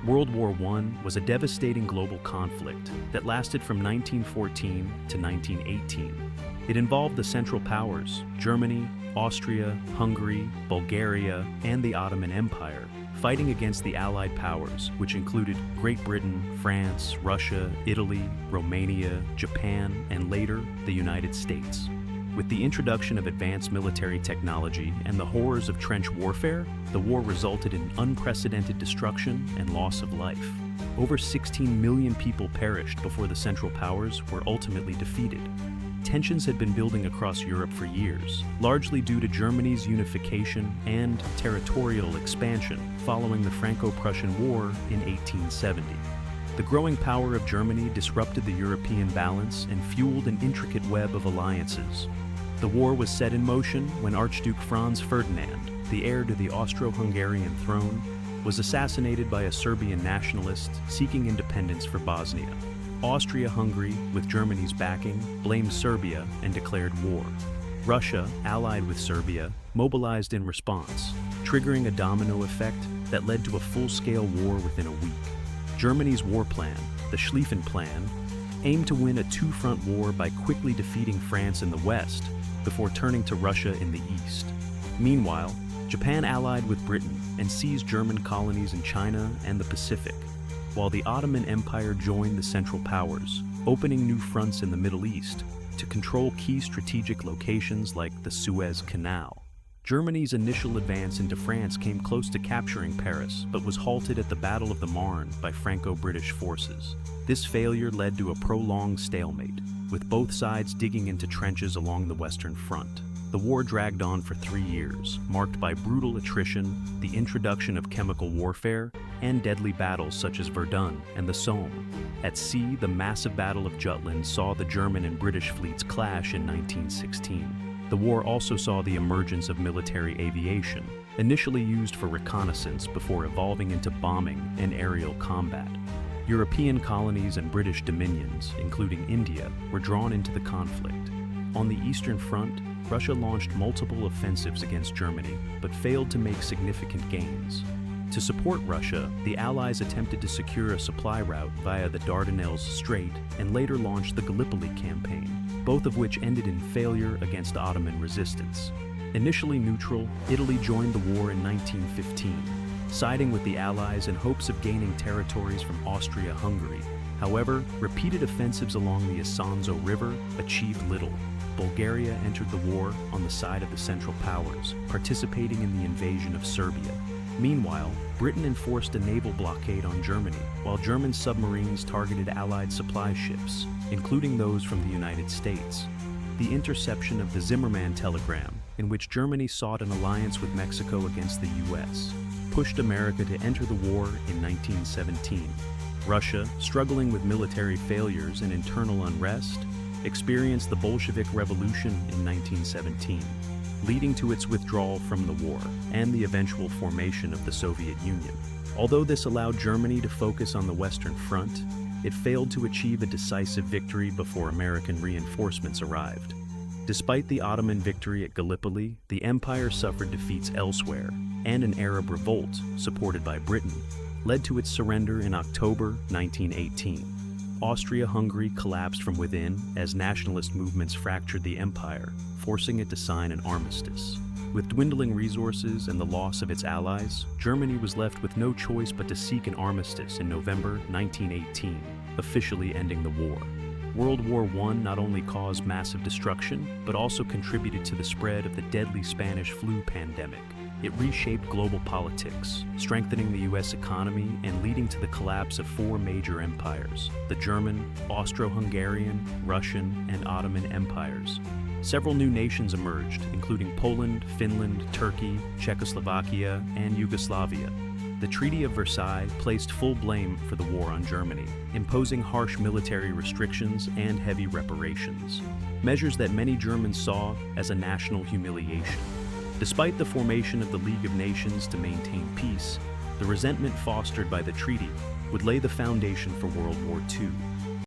World War I was a devastating global conflict that lasted from 1914 to 1918. It involved the Central Powers, Germany, Austria, Hungary, Bulgaria, and the Ottoman Empire, fighting against the Allied powers, which included Great Britain, France, Russia, Italy, Romania, Japan, and later, the United States. With the introduction of advanced military technology and the horrors of trench warfare, the war resulted in unprecedented destruction and loss of life. Over 16 million people perished before the Central Powers were ultimately defeated. Tensions had been building across Europe for years, largely due to Germany's unification and territorial expansion following the Franco-Prussian War in 1870. The growing power of Germany disrupted the European balance and fueled an intricate web of alliances. The war was set in motion when Archduke Franz Ferdinand, the heir to the Austro-Hungarian throne, was assassinated by a Serbian nationalist seeking independence for Bosnia. Austria-Hungary, with Germany's backing, blamed Serbia and declared war. Russia, allied with Serbia, mobilized in response, triggering a domino effect that led to a full-scale war within a week. Germany's war plan, the Schlieffen Plan, aimed to win a two-front war by quickly defeating France in the west before turning to Russia in the east. Meanwhile, Japan allied with Britain and seized German colonies in China and the Pacific, while the Ottoman Empire joined the Central Powers, opening new fronts in the Middle East to control key strategic locations like the Suez Canal. Germany's initial advance into France came close to capturing Paris, but was halted at the Battle of the Marne by Franco-British forces. This failure led to a prolonged stalemate, with both sides digging into trenches along the Western Front. The war dragged on for 3 years, marked by brutal attrition, the introduction of chemical warfare, and deadly battles such as Verdun and the Somme. At sea, the massive Battle of Jutland saw the German and British fleets clash in 1916. The war also saw the emergence of military aviation, initially used for reconnaissance before evolving into bombing and aerial combat. European colonies and British dominions, including India, were drawn into the conflict. On the Eastern Front, Russia launched multiple offensives against Germany, but failed to make significant gains. To support Russia, the Allies attempted to secure a supply route via the Dardanelles Strait and later launched the Gallipoli campaign, both of which ended in failure against Ottoman resistance. Initially neutral, Italy joined the war in 1915, siding with the Allies in hopes of gaining territories from Austria-Hungary. However, repeated offensives along the Isonzo River achieved little. Bulgaria entered the war on the side of the Central Powers, participating in the invasion of Serbia. Meanwhile, Britain enforced a naval blockade on Germany, while German submarines targeted Allied supply ships, including those from the United States. The interception of the Zimmermann telegram, in which Germany sought an alliance with Mexico against the US, pushed America to enter the war in 1917. Russia, struggling with military failures and internal unrest, experienced the Bolshevik Revolution in 1917, leading to its withdrawal from the war and the eventual formation of the Soviet Union. Although this allowed Germany to focus on the Western Front, it failed to achieve a decisive victory before American reinforcements arrived. Despite the Ottoman victory at Gallipoli, the empire suffered defeats elsewhere, and an Arab revolt, supported by Britain, led to its surrender in October 1918. Austria-Hungary collapsed from within as nationalist movements fractured the empire, forcing it to sign an armistice. With dwindling resources and the loss of its allies, Germany was left with no choice but to seek an armistice in November 1918, officially ending the war. World War I not only caused massive destruction, but also contributed to the spread of the deadly Spanish flu pandemic. It reshaped global politics, strengthening the US economy and leading to the collapse of 4 major empires: the German, Austro-Hungarian, Russian, and Ottoman empires. Several new nations emerged, including Poland, Finland, Turkey, Czechoslovakia, and Yugoslavia. The Treaty of Versailles placed full blame for the war on Germany, imposing harsh military restrictions and heavy reparations, measures that many Germans saw as a national humiliation. Despite the formation of the League of Nations to maintain peace, the resentment fostered by the treaty would lay the foundation for World War II.